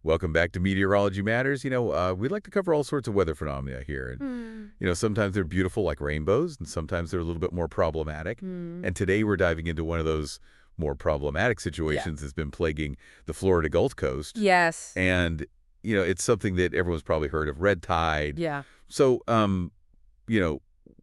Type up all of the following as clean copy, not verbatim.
Welcome back to Meteorology Matters. We like to cover all sorts of weather phenomena here. And, sometimes they're beautiful like rainbows, and sometimes they're a little bit more problematic. And today we're diving into one of those more problematic situations that's been plaguing the Florida Gulf Coast. Yes. And, it's something that everyone's probably heard of, red tide. Yeah. So,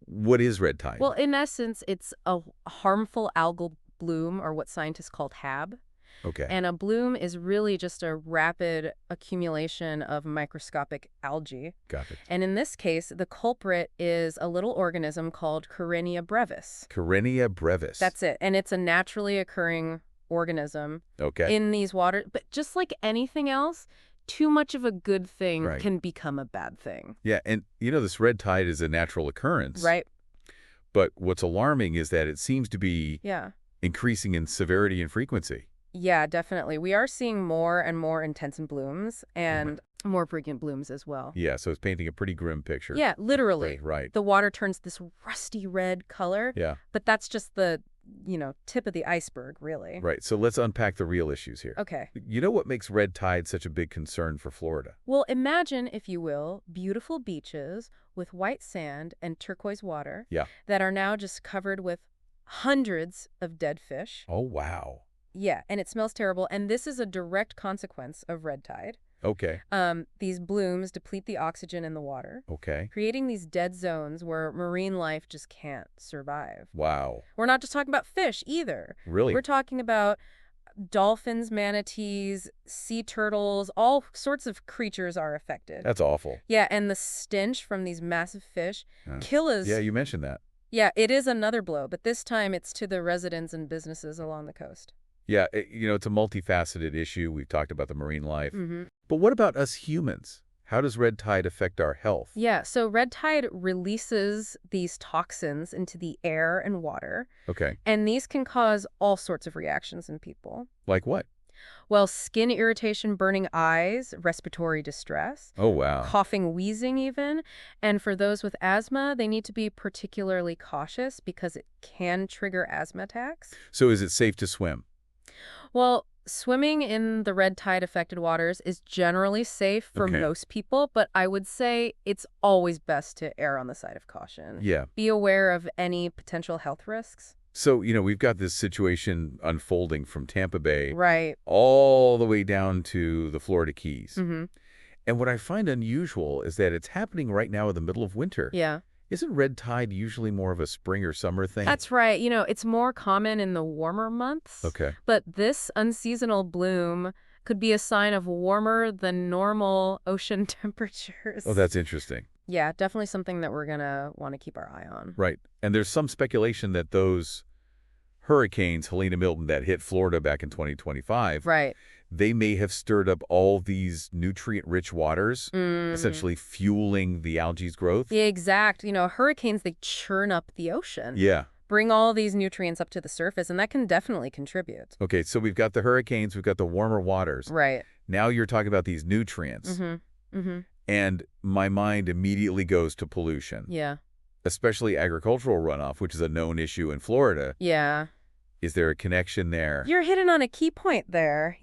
what is red tide? Well, in essence, it's a harmful algal bloom, or what scientists call HAB. Okay. And a bloom is really just a rapid accumulation of microscopic algae. Got it. And in this case, the culprit is a little organism called Karenia brevis. Karenia brevis. That's it. And it's a naturally occurring organism in these waters. But just like anything else, too much of a good thing can become a bad thing. Yeah, and this red tide is a natural occurrence. Right. But what's alarming is that it seems to be increasing in severity and frequency. Yeah, definitely. We are seeing more and more intense blooms and more frequent blooms as well. Yeah, so it's painting a pretty grim picture. Yeah, literally. Right. The water turns this rusty red color. Yeah. But that's just the, tip of the iceberg, really. Right. So let's unpack the real issues here. Okay. You know what makes red tide such a big concern for Florida? Well, imagine, if you will, beautiful beaches with white sand and turquoise water that are now just covered with hundreds of dead fish. Oh, wow. Yeah, and it smells terrible, and this is a direct consequence of red tide. Okay. These blooms deplete the oxygen in the water, creating these dead zones where marine life just can't survive. Wow. We're not just talking about fish either. Really? We're talking about dolphins, manatees, sea turtles, all sorts of creatures are affected. That's awful. Yeah, and the stench from these massive fish kill us. Yeah, you mentioned that. Yeah, it is another blow, but this time it's to the residents and businesses along the coast. Yeah, it's a multifaceted issue. We've talked about the marine life. But what about us humans? How does red tide affect our health? Yeah, so red tide releases these toxins into the air and water. Okay. And these can cause all sorts of reactions in people. Like what? Well, skin irritation, burning eyes, respiratory distress. Oh, wow. Coughing, wheezing even. And for those with asthma, they need to be particularly cautious because it can trigger asthma attacks. So is it safe to swim? Well, swimming in the red tide affected waters is generally safe for most people, but I would say it's always best to err on the side of caution. Yeah. Be aware of any potential health risks. So, we've got this situation unfolding from Tampa Bay all the way down to the Florida Keys. And what I find unusual is that it's happening right now in the middle of winter. Yeah. Isn't red tide usually more of a spring or summer thing? That's right. It's more common in the warmer months. Okay. But this unseasonal bloom could be a sign of warmer than normal ocean temperatures. Oh, that's interesting. Yeah, definitely something that we're going to want to keep our eye on. Right. And there's some speculation that those hurricanes, Helene and Milton, that hit Florida back in 2025, they may have stirred up all these nutrient-rich waters, essentially fueling the algae's growth. Yeah, exact. Hurricanes, they churn up the ocean. Yeah. Bring all these nutrients up to the surface, and that can definitely contribute. Okay, so we've got the hurricanes, we've got the warmer waters. Right. Now you're talking about these nutrients. And my mind immediately goes to pollution. Yeah. Especially agricultural runoff, which is a known issue in Florida. Yeah. Is there a connection there? You're hitting on a key point there.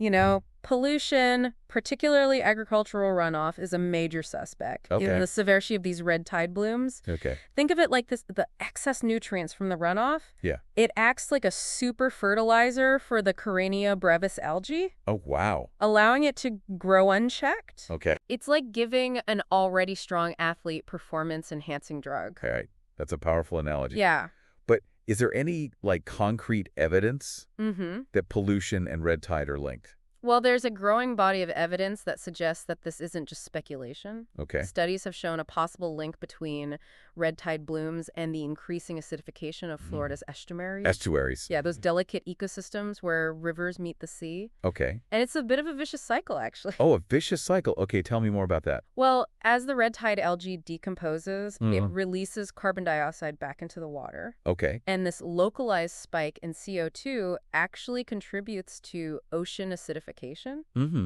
Pollution, particularly agricultural runoff, is a major suspect in the severity of these red tide blooms. Okay. Think of it like this: the excess nutrients from the runoff. Yeah. It acts like a super fertilizer for the Karenia brevis algae. Oh, wow. Allowing it to grow unchecked. Okay. It's like giving an already strong athlete performance-enhancing drug. All right. That's a powerful analogy. Yeah. But is there any, concrete evidence that pollution and red tide are linked? Well, there's a growing body of evidence that suggests that this isn't just speculation. Okay. Studies have shown a possible link between red tide blooms and the increasing acidification of Florida's estuaries. Estuaries. Yeah, those delicate ecosystems where rivers meet the sea. Okay. And it's a bit of a vicious cycle, actually. Oh, a vicious cycle. Okay, tell me more about that. Well, as the red tide algae decomposes, it releases carbon dioxide back into the water. Okay. And this localized spike in CO2 actually contributes to ocean acidification,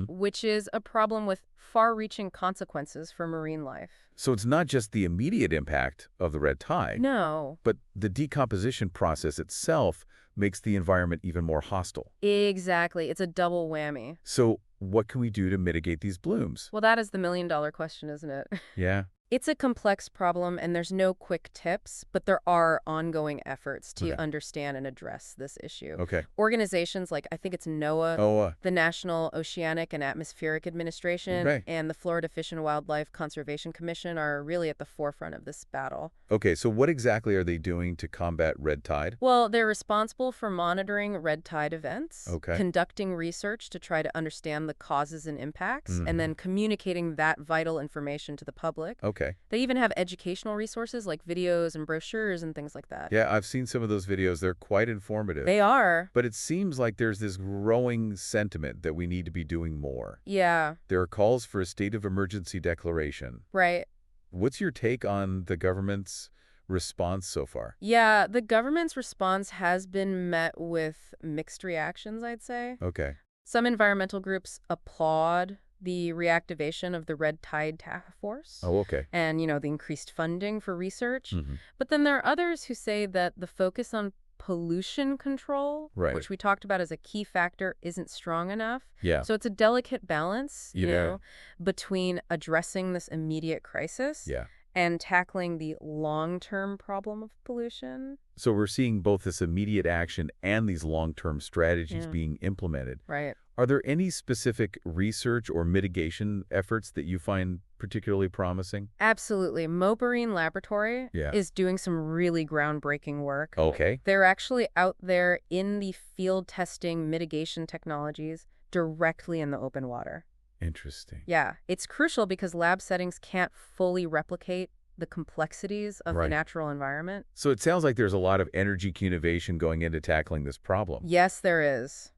which is a problem with far-reaching consequences for marine life. So it's not just the immediate impact of the red tide. No. But the decomposition process itself makes the environment even more hostile. Exactly. It's a double whammy. So what can we do to mitigate these blooms? Well, that is the million-dollar question, isn't it? Yeah. It's a complex problem, and there's no quick tips, but there are ongoing efforts to Okay. understand and address this issue. Okay. Organizations like, I think it's NOAA, Oh, the National Oceanic and Atmospheric Administration, okay. and the Florida Fish and Wildlife Conservation Commission are really at the forefront of this battle. Okay, so what exactly are they doing to combat red tide? Well, they're responsible for monitoring red tide events, Okay. conducting research to try to understand the causes and impacts, Mhm. and then communicating that vital information to the public. Okay. They even have educational resources like videos and brochures and things like that. Yeah, I've seen some of those videos. They're quite informative. They are. But it seems like there's this growing sentiment that we need to be doing more. Yeah, There are calls for a state of emergency declaration. right. What's your take on the government's response so far? Yeah, the government's response has been met with mixed reactions, I'd say. Okay. Some environmental groups applaud the reactivation of the Red Tide Task Force Oh, okay. and, the increased funding for research. Mhm. But then there are others who say that the focus on pollution control, Right. which we talked about as a key factor, isn't strong enough. Yeah. So it's a delicate balance, Yeah. between addressing this immediate crisis Yeah. and tackling the long-term problem of pollution. So we're seeing both this immediate action and these long-term strategies Yeah. being implemented. Right. Are there any specific research or mitigation efforts that you find particularly promising? Absolutely. Mote Marine Laboratory Yeah. is doing some really groundbreaking work. Okay. They're actually out there in the field testing mitigation technologies directly in the open water. Interesting. Yeah, it's crucial because lab settings can't fully replicate the complexities of the Right. natural environment. So it sounds like there's a lot of energy innovation going into tackling this problem. Yes, there is.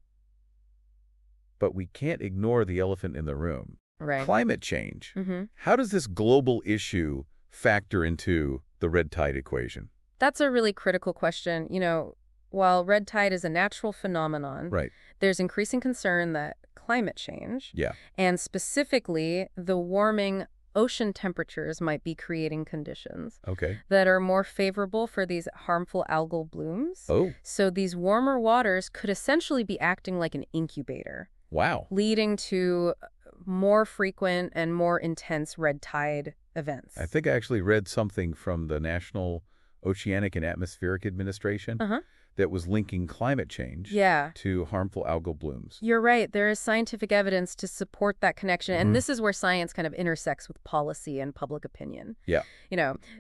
But we can't ignore the elephant in the room. Right. Climate change. Mm-hmm. How does this global issue factor into the red tide equation? That's a really critical question. While red tide is a natural phenomenon, Right. there's increasing concern that climate change, Yeah. and specifically the warming ocean temperatures, might be creating conditions Okay. that are more favorable for these harmful algal blooms. Oh, So these warmer waters could essentially be acting like an incubator, wow. leading to more frequent and more intense red tide events. I think I actually read something from the National Oceanic and Atmospheric Administration Uh-huh. that was linking climate change Yeah. to harmful algal blooms. You're right. There is scientific evidence to support that connection. Mhm. And this is where science kind of intersects with policy and public opinion. Yeah.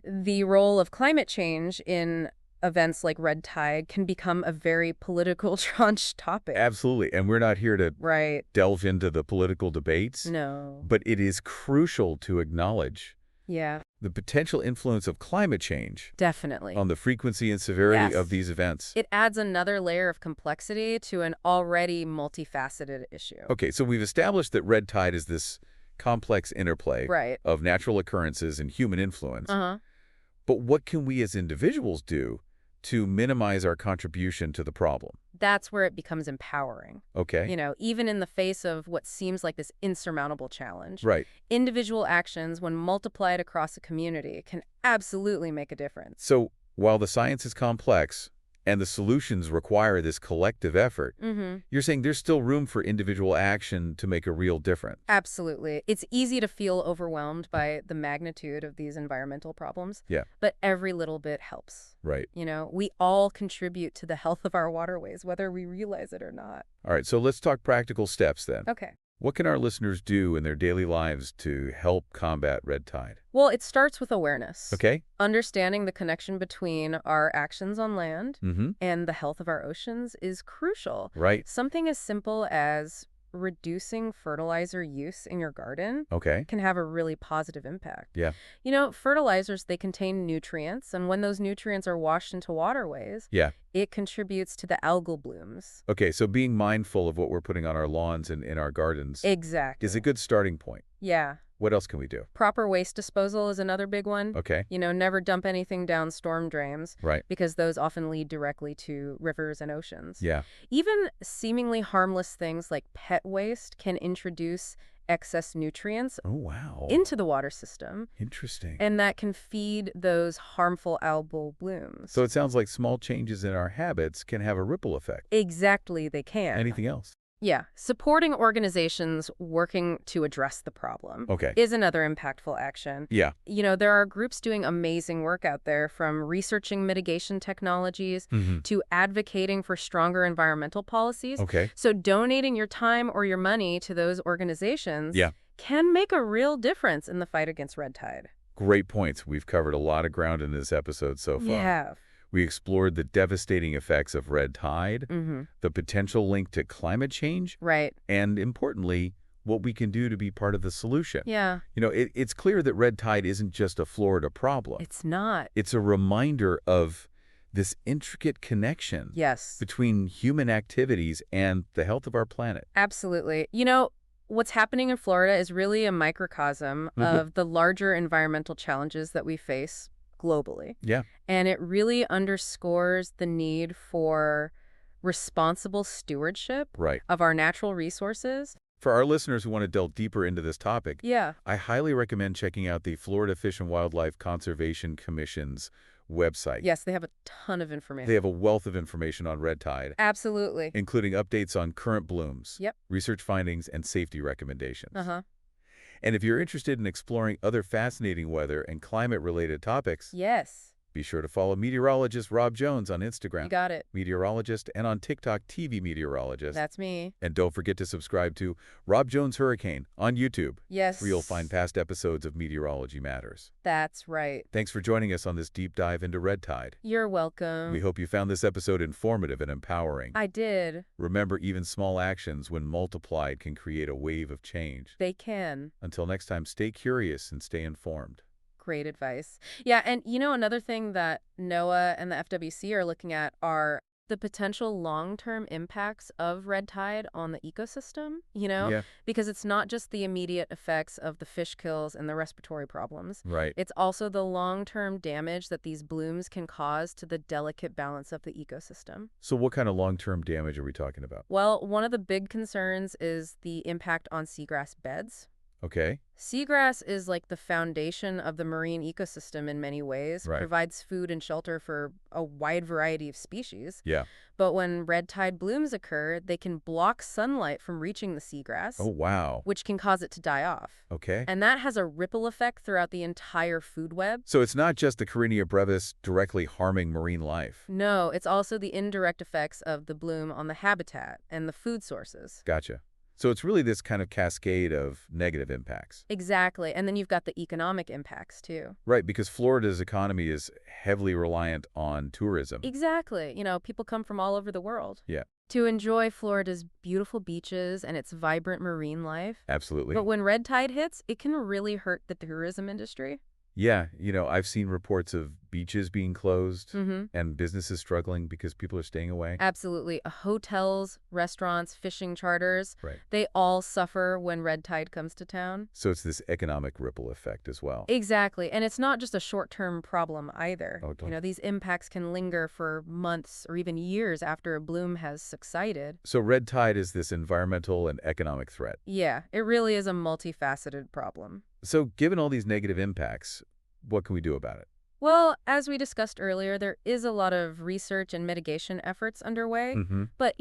The role of climate change in events like red tide can become a very political tranche topic. Absolutely. And we're not here to Right. delve into the political debates, No. but it is crucial to acknowledge Yeah, the potential influence of climate change definitely. on the frequency and severity Yes. of these events. It adds another layer of complexity to an already multifaceted issue. Okay, so we've established that red tide is this complex interplay Right. of natural occurrences and human influence. Uh-huh. But what can we as individuals do to minimize our contribution to the problem? That's where it becomes empowering. Okay? Even in the face of what seems like this insurmountable challenge. Right. Individual actions, when multiplied across a community, can absolutely make a difference. So while the science is complex and the solutions require this collective effort, Mm-hmm. you're saying there's still room for individual action to make a real difference. Absolutely. It's easy to feel overwhelmed by the magnitude of these environmental problems. Yeah. But every little bit helps. Right. We all contribute to the health of our waterways, whether we realize it or not. All right, so let's talk practical steps then. Okay. What can our listeners do in their daily lives to help combat red tide? Well, it starts with awareness. Okay? Understanding the connection between our actions on land Mm-hmm. and the health of our oceans is crucial. Right. Something as simple as reducing fertilizer use in your garden Okay. can have a really positive impact. Yeah. Fertilizers, they contain nutrients, and when those nutrients are washed into waterways, Yeah. it contributes to the algal blooms. Okay, so being mindful of what we're putting on our lawns and in our gardens Exactly. is a good starting point. Yeah. What else can we do? Proper waste disposal is another big one. Okay. Never dump anything down storm drains Right. because those often lead directly to rivers and oceans. Yeah. Even seemingly harmless things like pet waste can introduce excess nutrients Oh, wow. into the water system, Interesting. and that can feed those harmful algal blooms. So it sounds like small changes in our habits can have a ripple effect. Exactly, they can. Anything else? Yeah, supporting organizations working to address the problem Okay. is another impactful action. Yeah. There are groups doing amazing work out there, from researching mitigation technologies to advocating for stronger environmental policies. Okay. So donating your time or your money to those organizations Yeah. can make a real difference in the fight against red tide. Great points. We've covered a lot of ground in this episode so far. Yeah. We explored the devastating effects of red tide, Mm-hmm. the potential link to climate change, Right. and importantly, what we can do to be part of the solution. Yeah. It's clear that red tide isn't just a Florida problem. It's not. It's a reminder of this intricate connection Yes. between human activities and the health of our planet. Absolutely. What's happening in Florida is really a microcosm of the larger environmental challenges that we face globally. Yeah. And it really underscores the need for responsible stewardship Right. of our natural resources. For our listeners who want to delve deeper into this topic, Yeah. I highly recommend checking out the Florida Fish and Wildlife Conservation Commission's website. Yes, they have a ton of information. They have a wealth of information on red tide, Absolutely. including updates on current blooms, Yep. research findings, and safety recommendations. Uh-huh. And if you're interested in exploring other fascinating weather and climate-related topics, Yes. be sure to follow meteorologist Rob Jones on Instagram, You got it. meteorologist, and on TikTok, TV meteorologist. That's me. And don't forget to subscribe to Rob Jones Hurricane on YouTube, Yes. where you'll find past episodes of Meteorology Matters. That's right. Thanks for joining us on this deep dive into red tide. You're welcome. We hope you found this episode informative and empowering. I did. Remember, even small actions, when multiplied, can create a wave of change. They can. Until next time, stay curious and stay informed. Great advice. Yeah, and another thing that NOAA and the FWC are looking at are the potential long-term impacts of red tide on the ecosystem, Yeah, because it's not just the immediate effects of the fish kills and the respiratory problems. right. It's also the long-term damage that these blooms can cause to the delicate balance of the ecosystem. So what kind of long-term damage are we talking about? Well, one of the big concerns is the impact on seagrass beds. Okay. Seagrass is like the foundation of the marine ecosystem in many ways, Right. provides food and shelter for a wide variety of species. Yeah. But when red tide blooms occur, they can block sunlight from reaching the seagrass, Oh, wow. which can cause it to die off. Okay. And that has a ripple effect throughout the entire food web. So it's not just the Karenia brevis directly harming marine life. No, it's also the indirect effects of the bloom on the habitat and the food sources. Gotcha. So it's really this kind of cascade of negative impacts. Exactly. And then you've got the economic impacts, too. Right, because Florida's economy is heavily reliant on tourism. Exactly. People come from all over the world Yeah, to enjoy Florida's beautiful beaches and its vibrant marine life. absolutely. But when red tide hits, it can really hurt the tourism industry. Yeah, I've seen reports of beaches being closed Mm-hmm. and businesses struggling because people are staying away. Absolutely. Hotels, restaurants, fishing charters, Right. they all suffer when red tide comes to town. So it's this economic ripple effect as well. Exactly. And it's not just a short-term problem either. Oh, don't- These impacts can linger for months or even years after a bloom has subsided. So red tide is this environmental and economic threat. Yeah, it really is a multifaceted problem. So given all these negative impacts, what can we do about it? Well, as we discussed earlier, there is a lot of research and mitigation efforts underway. Mm-hmm. But,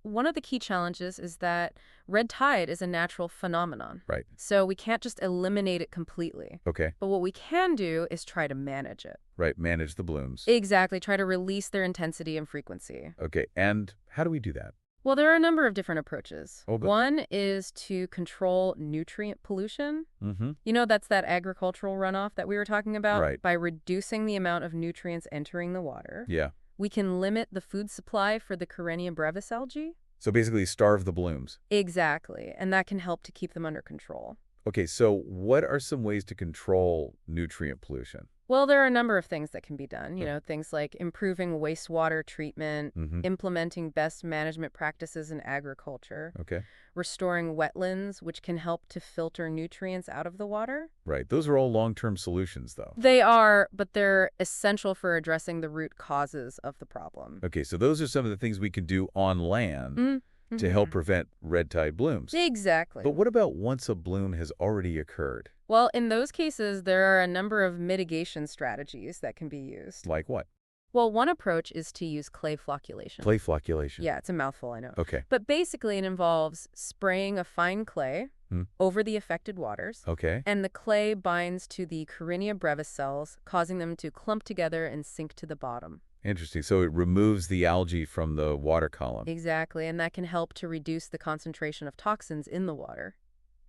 one of the key challenges is that red tide is a natural phenomenon. Right. So we can't just eliminate it completely. Okay. But what we can do is try to manage it. Right. Manage the blooms. Exactly. Try to release their intensity and frequency. Okay. And how do we do that? Well, there are a number of different approaches. Oh, good. One is to control nutrient pollution. Mm-hmm. That's that agricultural runoff that we were talking about. Right. By reducing the amount of nutrients entering the water. Yeah. We can limit the food supply for the Karenia brevis algae. So basically starve the blooms. Exactly. And that can help to keep them under control. Okay. So what are some ways to control nutrient pollution? Well, there are a number of things that can be done. Yeah. Things like improving wastewater treatment, Mm-hmm. implementing best management practices in agriculture, Okay. restoring wetlands, which can help to filter nutrients out of the water. Right. Those are all long-term solutions, though. They are, but they're essential for addressing the root causes of the problem. Okay. So those are some of the things we can do on land Mm-hmm. to help prevent red tide blooms. Exactly. But what about once a bloom has already occurred? Well, in those cases, there are a number of mitigation strategies that can be used. Like what? Well, one approach is to use clay flocculation. Clay flocculation. Yeah, it's a mouthful, I know. Okay. But basically it involves spraying a fine clay over the affected waters. Okay. And the clay binds to the Karenia brevis cells, causing them to clump together and sink to the bottom. Interesting. So it removes the algae from the water column. Exactly, and that can help to reduce the concentration of toxins in the water.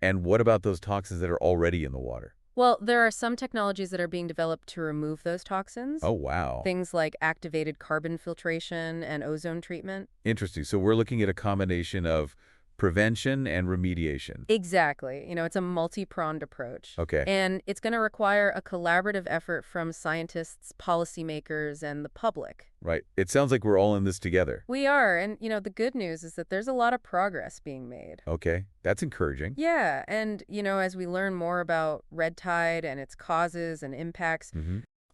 And what about those toxins that are already in the water? Well, there are some technologies that are being developed to remove those toxins. Oh, wow. Things like activated carbon filtration and ozone treatment. Interesting. So we're looking at a combination of prevention and remediation. Exactly. It's a multi-pronged approach. Okay. And it's going to require a collaborative effort from scientists, policymakers, and the public. Right. It sounds like we're all in this together. We are. And, the good news is that there's a lot of progress being made. Okay. That's encouraging. Yeah. And, as we learn more about red tide and its causes and impacts,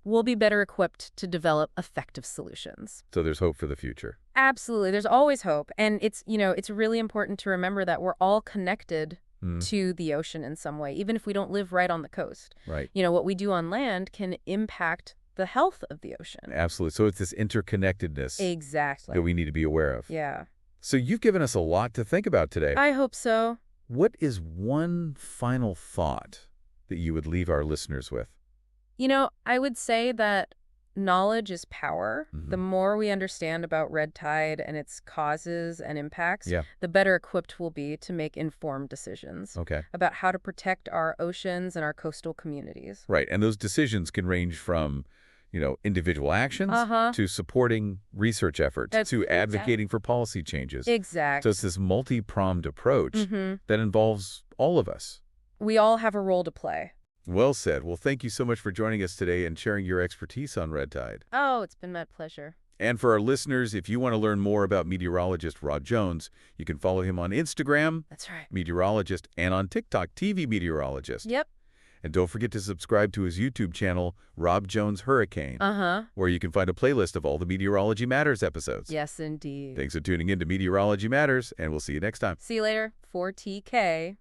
we'll be better equipped to develop effective solutions. So there's hope for the future. Absolutely. There's always hope. And it's really important to remember that we're all connected to the ocean in some way, even if we don't live right on the coast. Right. What we do on land can impact the health of the ocean. Absolutely. So it's this interconnectedness Exactly. that we need to be aware of. Yeah. So you've given us a lot to think about today. I hope so. What is one final thought that you would leave our listeners with? I would say that knowledge is power. The more we understand about red tide and its causes and impacts, the better equipped we'll be to make informed decisions about how to protect our oceans and our coastal communities. Right. And those decisions can range from, individual actions to supporting research efforts to advocating for policy changes. Exactly. So it's this multi-pronged approach that involves all of us. We all have a role to play. Well said. Well, thank you so much for joining us today and sharing your expertise on red tide. Oh, it's been my pleasure. And for our listeners, if you want to learn more about meteorologist Rob Jones, you can follow him on Instagram, That's right, meteorologist, and on TikTok, TV meteorologist. Yep. And don't forget to subscribe to his YouTube channel, Rob Jones Hurricane, where you can find a playlist of all the Meteorology Matters episodes. Yes, indeed. Thanks for tuning in to Meteorology Matters, and we'll see you next time. See you later. 4TK.